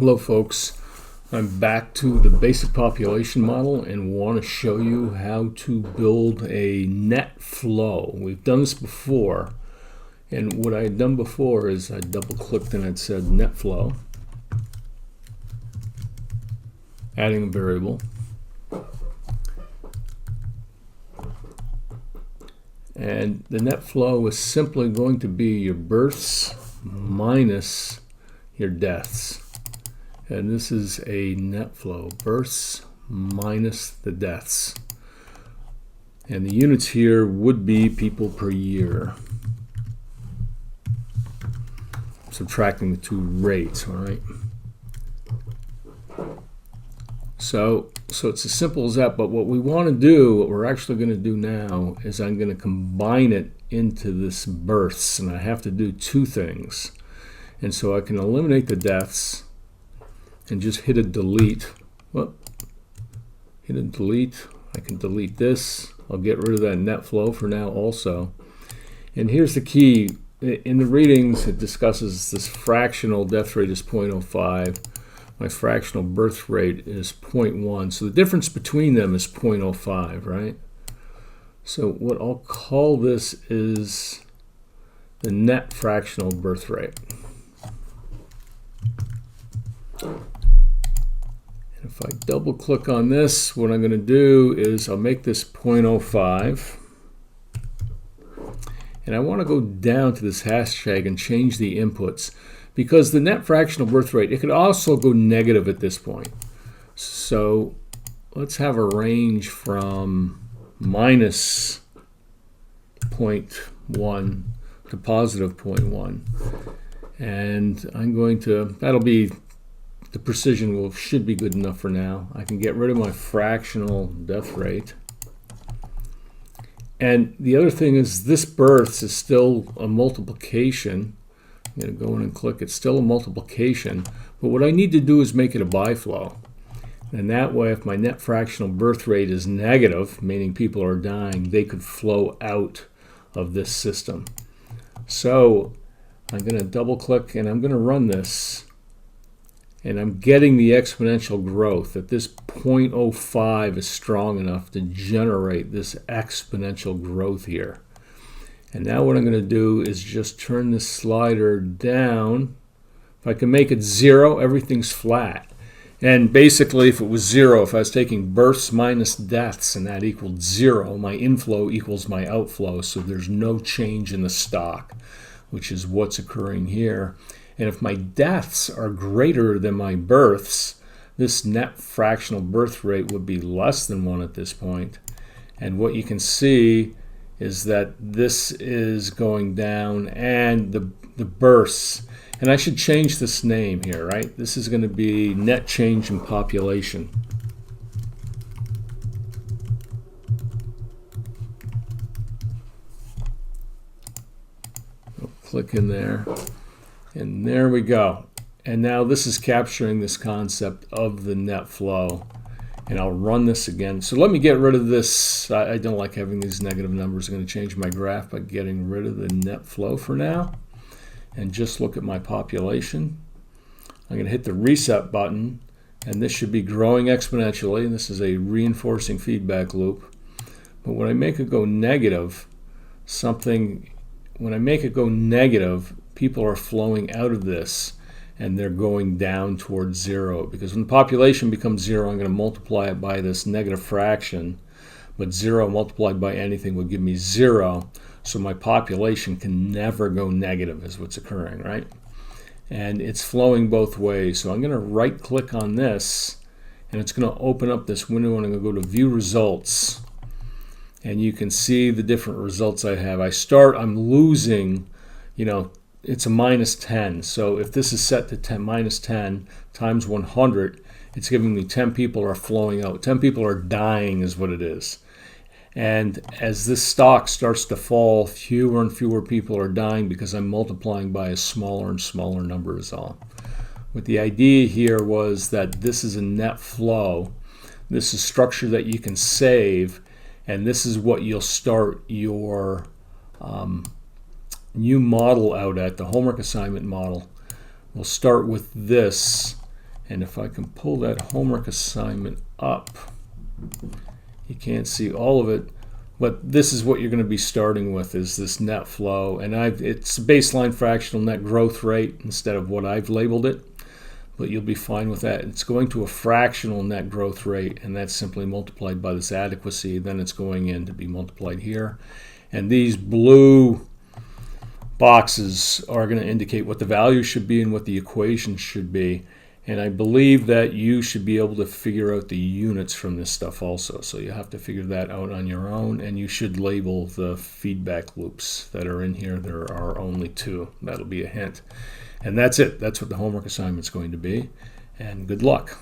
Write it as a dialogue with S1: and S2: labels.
S1: Hello folks, I'm back to the basic population model and want to show you how to build a net flow. We've done this before, and what I had done before is I double clicked and it said net flow, adding a variable, and the net flow is simply going to be your births minus your deaths. And this is a net flow, births minus the deaths. And the units here would be people per year. Subtracting the two rates, all right? So it's as simple as that, but what we want to do, what we're actually going to do now, is I'm going to combine it into this births, and I have to do two things. And so I can eliminate the deaths, and just hit a delete. Well, hit a delete. I can delete this. I'll get rid of that net flow for now also. And here's the key. In the readings, it discusses this fractional death rate is 0.05. My fractional birth rate is 0.1. So the difference between them is 0.05, right? So what I'll call this is the net fractional birth rate. If I double click on this, what I'm going to do is I'll make this 0.05, and I want to go down to this hashtag and change the inputs, because the net fractional birth rate, it could also go negative at this point. So let's have a range from minus 0.1 to positive 0.1, and I'm going to, that'll be, the precision should be good enough for now. I can get rid of my fractional death rate. And the other thing is this births is still a multiplication. I'm going to go in and click. It's still a multiplication. But what I need to do is make it a biflow. And that way, if my net fractional birth rate is negative, meaning people are dying, they could flow out of this system. So I'm going to double click and I'm going to run this. And I'm getting the exponential growth, that this 0.05 is strong enough to generate this exponential growth here. And now what I'm going to do is just turn this slider down. If I can make it 0, everything's flat. And basically, if it was 0, if I was taking births minus deaths and that equaled 0, my inflow equals my outflow, so there's no change in the stock, which is what's occurring here. And if my deaths are greater than my births, this net fractional birth rate would be less than 1 at this point. And what you can see is that this is going down, and the births, and I should change this name here, right? This is going to be net change in population. I'll click in there. And there we go. And now this is capturing this concept of the net flow. And I'll run this again. So let me get rid of this. I don't like having these negative numbers. I'm going to change my graph by getting rid of the net flow for now. And just look at my population. I'm going to hit the reset button. And this should be growing exponentially. This is a reinforcing feedback loop. But when I make it go negative, when I make it go negative, people are flowing out of this and they're going down towards 0, because when the population becomes 0, I'm going to multiply it by this negative fraction, but 0 multiplied by anything would give me 0, so my population can never go negative is what's occurring, right? And it's flowing both ways. So I'm going to right click on this, and it's going to open up this window, and I'm going to go to view results, and you can see the different results I have. I'm losing, it's a minus 10. So if this is set to minus 10 times 100, it's giving me 10 people are flowing out. 10 people are dying is what it is. And as this stock starts to fall, fewer and fewer people are dying because I'm multiplying by a smaller and smaller number is all. What the idea here was that this is a net flow. This is structure that you can save, and this is what you'll start your new model out at, the homework assignment model. We'll start with this, And if I can pull that homework assignment up, you can't see all of it, but this is what you're going to be starting with, is this net flow. And it's baseline fractional net growth rate instead of what I've labeled it, but you'll be fine with that. It's going to a fractional net growth rate, and that's simply multiplied by this adequacy. Then it's going in to be multiplied here. And these blue boxes are going to indicate what the value should be and what the equation should be. And I believe that you should be able to figure out the units from this stuff also. So you have to figure that out on your own, and you should label the feedback loops that are in here. There are only 2. That'll be a hint. And that's it. That's what the homework assignment's going to be. And good luck.